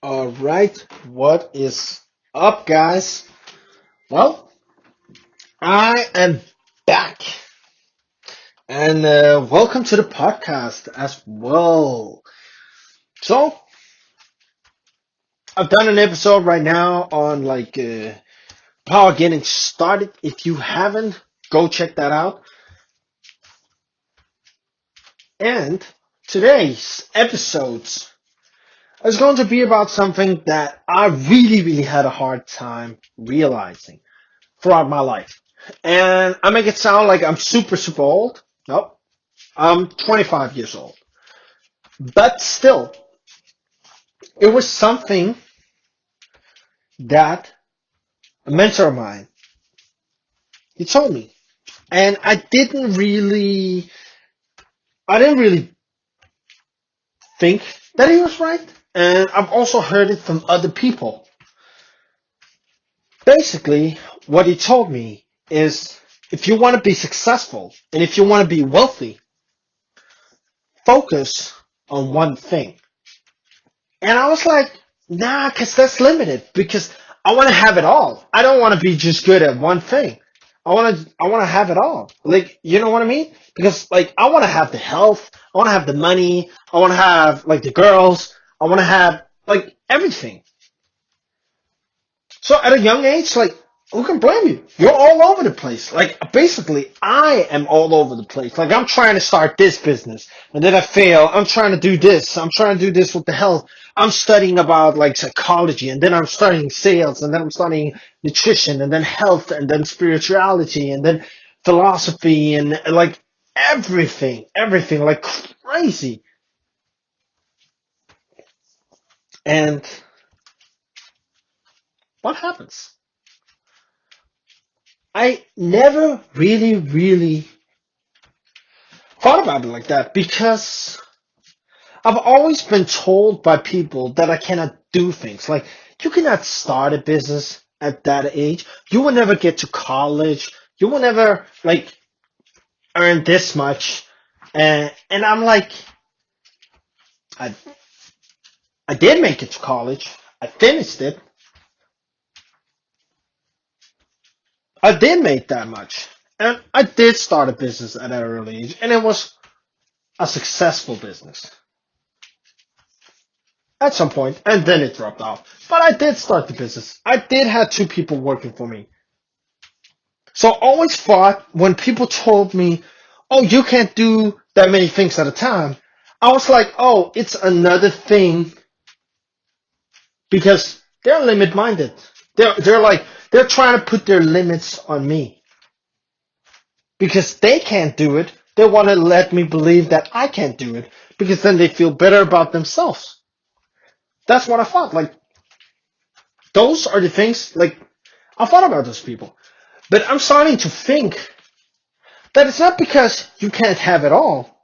All right, what is up, guys? Well, I am back, and welcome to the podcast as well. So, I've done an episode right now on power getting started. If you haven't, go check that out. And today's episodes is going to be about something that I really had a hard time realizing throughout my life. And I make it sound like I'm super old. Nope. I'm 25 years old. But still, it was something that a mentor of mine, he told me. And I didn't really think that he was right. And I've also heard it from other people. Basically, what he told me is if you want to be successful and if you want to be wealthy, focus on one thing. And I was like, nah, because that's limited. Because I want to have it all. I don't want to be just good at one thing. I want to have it all. Like, you know what I mean? Because I want to have the health. I want to have the money. I want to have the girls. I want to have everything. So at a young age, who can blame you? You're all over the place. Basically, I am all over the place. I'm trying to start this business, and then I fail. I'm trying to do this. I'm trying to do this with the health. I'm studying about psychology, and then I'm studying sales, and then I'm studying nutrition, and then health, and then spirituality, and then philosophy, and everything like crazy. And what happens? I never really thought about it like that because I've always been told by people that I cannot do things. Like, you cannot start a business at that age. You will never get to college. You will never, earn this much. And I'm like, I, I did make it to college. I finished it. I did make that much. And I did start a business at an early age. And it was a successful business at some point, and then it dropped off. But I did start the business. I did have two people working for me. So I always thought when people told me, "Oh, you can't do that many things at a time," I was like, "Oh, it's another thing," because they're limit minded. They're trying to put their limits on me because they can't do it. They want to let me believe that I can't do it because then they feel better about themselves. That's what I thought. Those are the things, I thought about those people. But I'm starting to think that it's not because you can't have it all.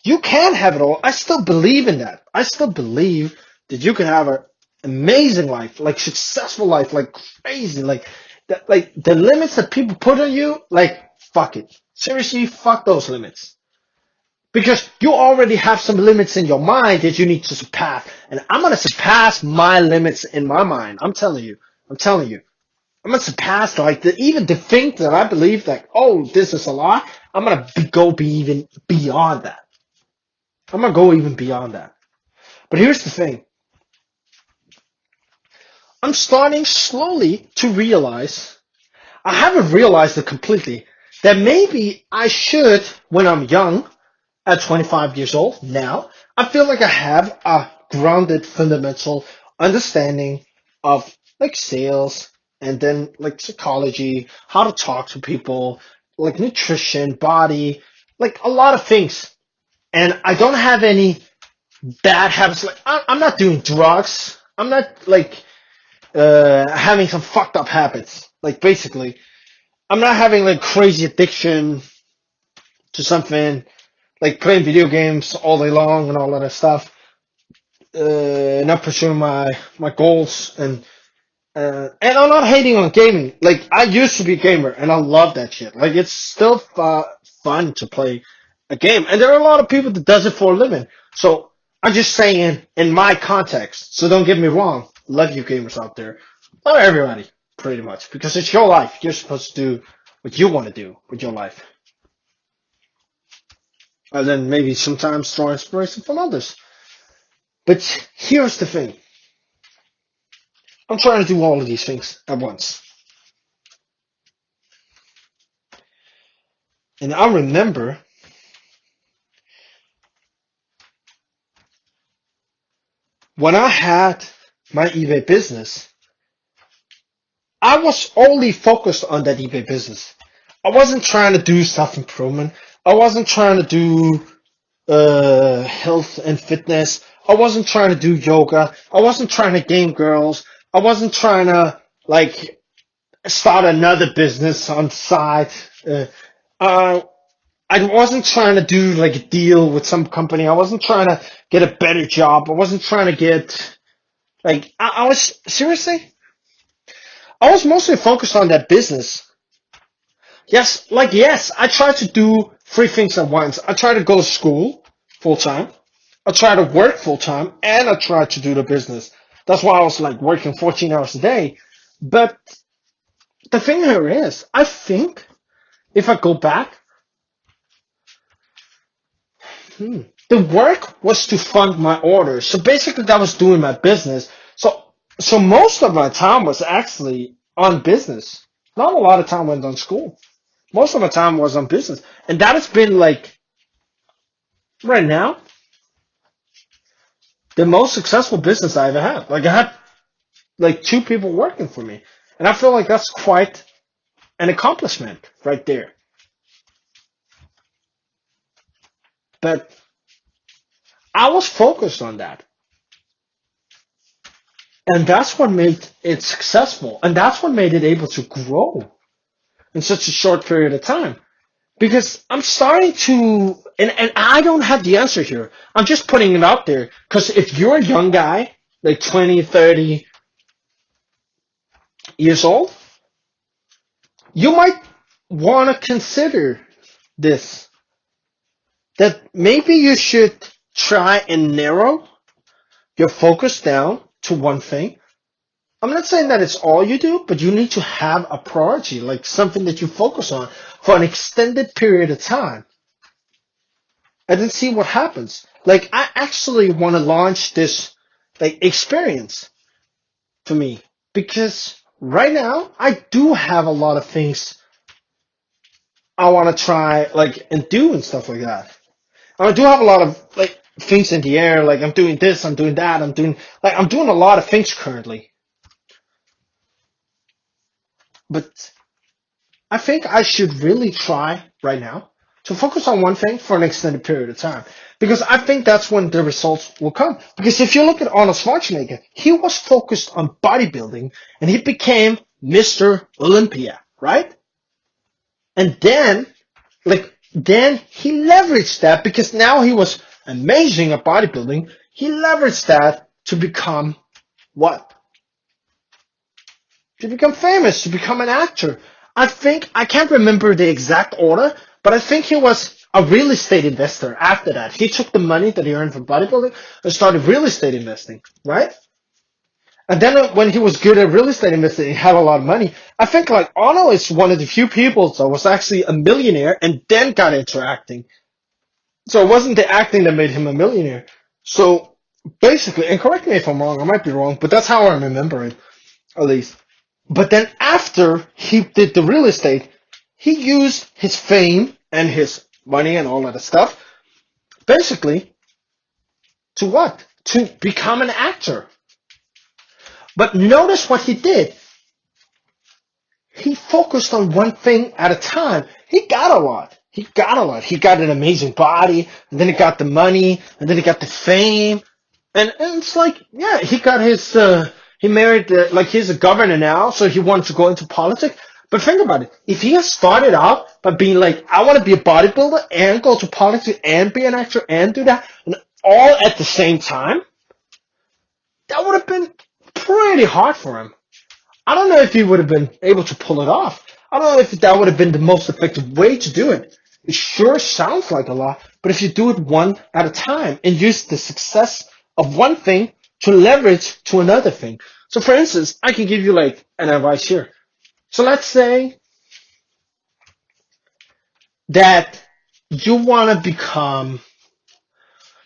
You can have it all. I still believe in that. I still believe that you can have an amazing life, successful life, crazy, that, the limits that people put on you, fuck it. Seriously, fuck those limits. Because you already have some limits in your mind that you need to surpass. And I'm going to surpass my limits in my mind. I'm telling you. I'm telling you. I'm going to surpass, even the thing that I believe, oh, this is a lot. I'm going to go be even beyond that. I'm going to go even beyond that. But here's the thing. I'm starting slowly to realize, I haven't realized it completely, that maybe I should, when I'm young, at 25 years old now, I feel like I have a grounded fundamental understanding of sales and then psychology, how to talk to people, nutrition, body, a lot of things. And I don't have any bad habits. I'm not doing drugs. I'm not having some fucked up habits. Basically, I'm not having crazy addiction to something, playing video games all day long and all that stuff, not pursuing my goals, and I'm not hating on gaming. I used to be a gamer and I love that shit. It's still fun to play a game, and there are a lot of people that does it for a living. So I'm just saying in my context. So don't get me wrong. Love you gamers out there. Love everybody, pretty much. Because it's your life. You're supposed to do what you want to do with your life. And then maybe sometimes draw inspiration from others. But here's the thing. I'm trying to do all of these things at once. And I remember when I had my eBay business, I was only focused on that eBay business. I wasn't trying to do self-improvement. I wasn't trying to do health and fitness. I wasn't trying to do yoga. I wasn't trying to game girls. I wasn't trying to like start another business on the side. Uh, I wasn't trying to do like a deal with some company. I wasn't trying to get a better job. I wasn't trying to get like I was seriously. I was mostly focused on that business. Yes, I tried to do three things at once. I tried to go to school full time. I tried to work full time, and I tried to do the business. That's why I was like working 14 hours a day. But the thing here is, I think if I go back, the work was to fund my orders. So basically, that was doing my business. So most of my time was actually on business. Not a lot of time went on school. Most of my time was on business, and that has been like right now the most successful business I ever had. Like I had like two people working for me, and I feel like that's quite an accomplishment right there. But I was focused on that. And that's what made it successful. And that's what made it able to grow in such a short period of time. Because I'm starting to, and I don't have the answer here. I'm just putting it out there. Because if you're a young guy, like 20, 30 years old, you might want to consider this. That maybe you should try and narrow your focus down to one thing. I'm not saying that it's all you do, but you need to have a priority, like something that you focus on for an extended period of time and then see what happens. Like I actually want to launch this like experience for me because right now I do have a lot of things I want to try like and do and stuff like that. I do have a lot of like things in the air, like I'm doing this, I'm doing that, I'm doing a lot of things currently. But I think I should really try right now to focus on one thing for an extended period of time. Because I think that's when the results will come. Because if you look at Arnold Schwarzenegger, he was focused on bodybuilding and he became Mr. Olympia, right? And then he leveraged that because now he was amazing at bodybuilding. He leveraged that to become what? To become famous, to become an actor. I can't remember the exact order, but I think he was a real estate investor after that. He took the money that he earned from bodybuilding and started real estate investing, right? And then when he was good at real estate investing, he had a lot of money. I think like Arnold is one of the few people that was actually a millionaire and then got into acting. So it wasn't the acting that made him a millionaire. So basically, and correct me if I'm wrong, I might be wrong, but that's how I remember it, at least. But then after he did the real estate, he used his fame and his money and all of that stuff, basically, to what? To become an actor. But notice what he did. He focused on one thing at a time. He got a lot. He got a lot. He got an amazing body, and then he got the money, and then he got the fame. And it's like, yeah, he got his, he married, like he's a governor now, so he wanted to go into politics. But think about it. If he had started out by being like, I want to be a bodybuilder and go to politics and be an actor and do that, and all at the same time, that would have been pretty hard for him. I don't know if he would have been able to pull it off. I don't know if that would have been the most effective way to do it. It sure sounds like a lot, but if you do it one at a time and use the success of one thing to leverage to another thing. So for instance, I can give you like an advice here. So let's say that you want to become,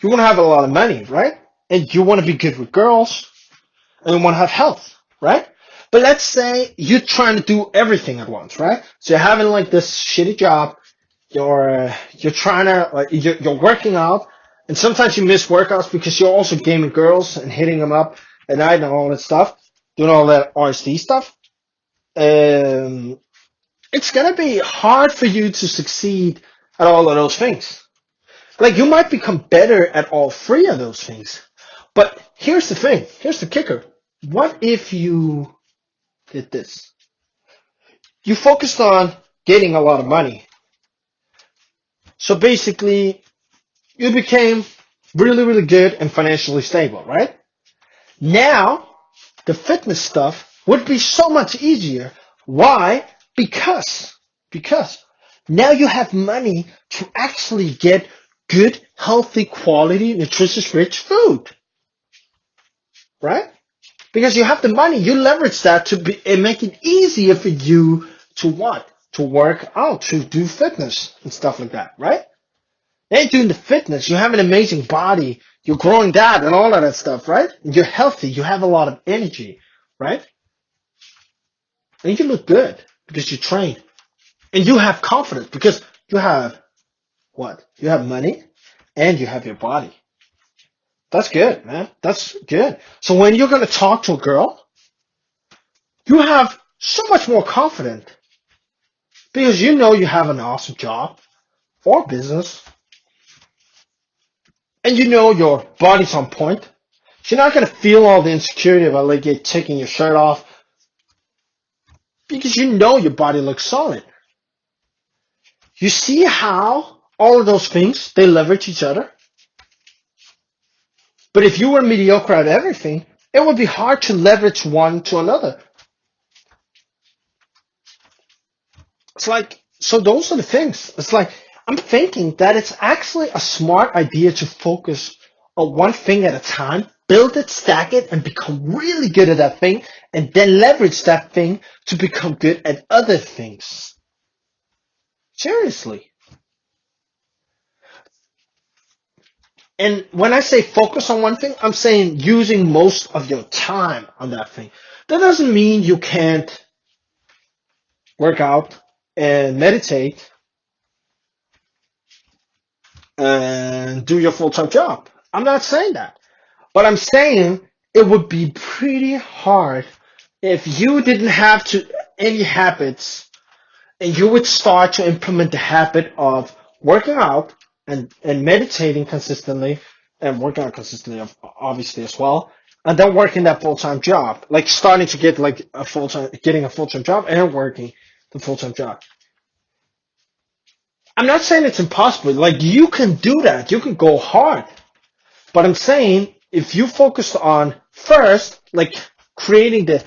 you want to have a lot of money, right? And you want to be good with girls and you want to have health, right? But let's say you're trying to do everything at once, right? So you're having like this shitty job, you're trying to like you're working out, and sometimes you miss workouts because you're also gaming girls and hitting them up at night and all that stuff, doing all that RSD stuff. Um, it's gonna be hard for you to succeed at all of those things. Like you might become better at all three of those things, but here's the thing. Here's the kicker. What if you did this? You focused on getting a lot of money. So basically, you became really, really good and financially stable, right? Now, the fitness stuff would be so much easier. Why? Because now you have money to actually get good, healthy, quality, nutritious, rich food, right? Because you have the money, you leverage that to be and make it easier for you to what? To work out, to do fitness and stuff like that, right? And doing the fitness, you have an amazing body, you're growing that and all of that stuff, right? You're healthy, you have a lot of energy, right? And you look good because you train. And you have confidence because you have what? You have money and you have your body. That's good, man. That's good. So when you're going to talk to a girl, you have so much more confidence because you know you have an awesome job or business and you know your body's on point. So you're not going to feel all the insecurity about like you taking your shirt off because you know your body looks solid. You see how all of those things, they leverage each other? But if you were mediocre at everything, it would be hard to leverage one to another. It's like, so those are the things. It's like, I'm thinking that it's actually a smart idea to focus on one thing at a time, build it, stack it, and become really good at that thing, and then leverage that thing to become good at other things. Seriously. And when I say focus on one thing, I'm saying using most of your time on that thing. That doesn't mean you can't work out and meditate and do your full-time job. I'm not saying that. But I'm saying it would be pretty hard if you didn't have to any habits and you would start to implement the habit of working out and meditating consistently and working out consistently obviously as well, and then working that full-time job, like starting to get like a full-time getting a full-time job and working the full-time job. I'm not saying it's impossible. Like you can do that. You can go hard. But I'm saying if you focus on first, like creating the,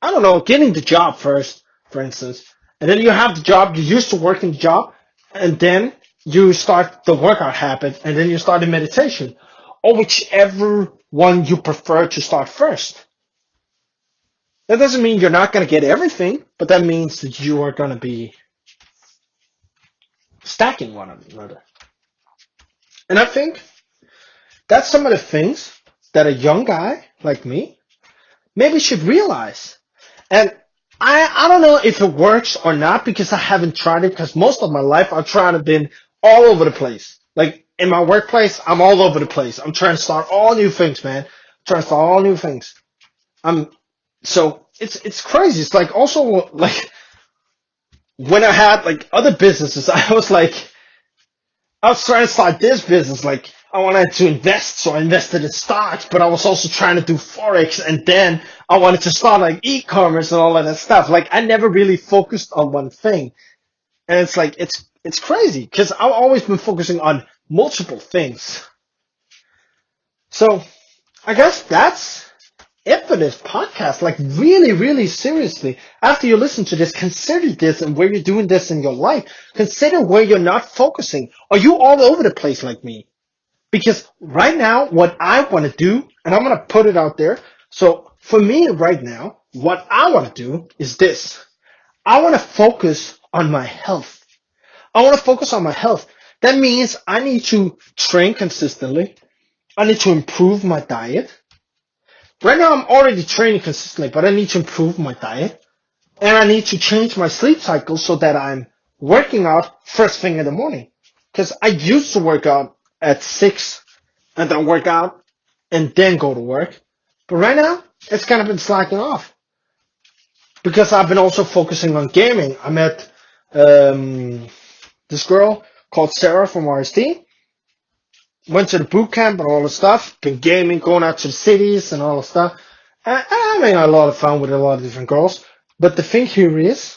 I don't know, getting the job first, for instance, and then you have the job, you're used to working the job, and then you start the workout habit, and then you start the meditation, or whichever one you prefer to start first. That doesn't mean you're not going to get everything, but that means that you are going to be stacking one another. And I think that's some of the things that a young guy like me maybe should realize. And I don't know if it works or not because I haven't tried it because most of my life I've tried to been all over the place. Like in my workplace, I'm all over the place. I'm trying to start all new things, man. I'm trying to start all new things. I'm so it's crazy. It's like also like when I had like other businesses, I was trying to start this business. Like I wanted to invest, so I invested in stocks, but I was also trying to do forex, and then I wanted to start like e-commerce and all of that stuff. Like I never really focused on one thing, and it's like it's crazy because I've always been focusing on multiple things. So I guess that's it for this podcast. Like really, really seriously. After you listen to this, consider this and where you're doing this in your life. Consider where you're not focusing. Are you all over the place like me? Because right now, what I want to do, and I'm going to put it out there. So for me right now, what I want to do is this. I want to focus on my health. I want to focus on my health. That means I need to train consistently. I need to improve my diet. Right now, I'm already training consistently, but I need to improve my diet. And I need to change my sleep cycle so that I'm working out first thing in the morning. Because I used to work out at 6 and then work out and then go to work. But right now, it's kind of been slacking off. Because I've been also focusing on gaming. I met this girl called Sarah from RSD. Went to the boot camp and all the stuff. Been gaming, going out to the cities and all the stuff. And I'm having a lot of fun with a lot of different girls. But the thing here is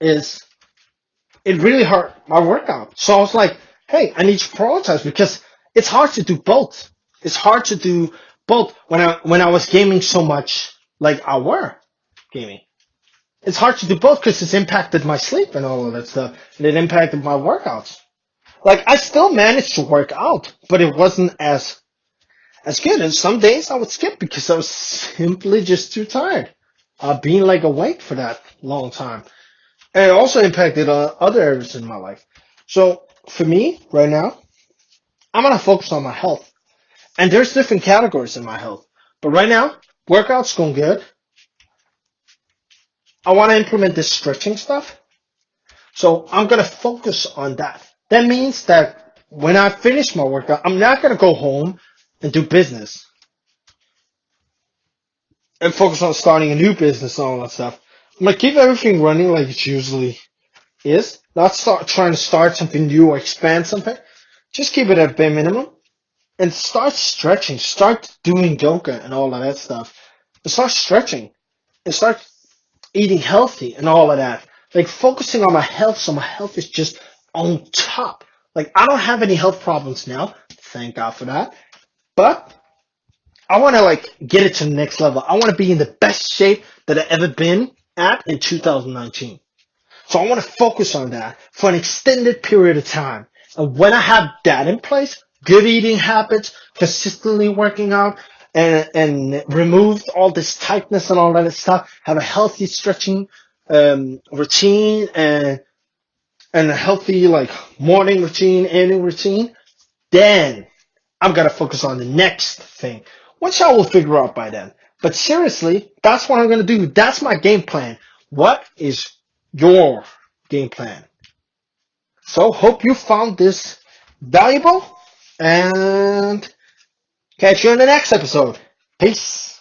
it really hurt my workout. So I was like, hey, I need to prioritize because it's hard to do both. It's hard to do both when I was gaming so much like I were gaming. It's hard to do both because it's impacted my sleep and all of that stuff. And it impacted my workouts. Like I still managed to work out, but it wasn't as good. And some days I would skip because I was simply just too tired. Being like awake for that long time. And it also impacted other areas in my life. So for me right now, I'm going to focus on my health. And there's different categories in my health. But right now, workout's going good. I want to implement this stretching stuff. So I'm going to focus on that. That means that when I finish my workout, I'm not going to go home and do business and focus on starting a new business and all that stuff. I'm going to keep everything running like it usually is. Not start trying to start something new or expand something. Just keep it at bare minimum and start stretching. Start doing yoga and all of that stuff. And start stretching and start eating healthy and all of that. Like focusing on my health so my health is just on top. Like I don't have any health problems now. Thank God for that. But I want to like get it to the next level. I want to be in the best shape that I've ever been at in 2019. So I want to focus on that for an extended period of time. And when I have that in place, good eating habits, consistently working out, and removed all this tightness and all that stuff, have a healthy stretching routine and a healthy like morning routine, evening routine, then I'm gonna focus on the next thing, which I will figure out by then. But seriously, that's what I'm gonna do. That's my game plan. What is your game plan? So hope you found this valuable and catch you in the next episode. Peace.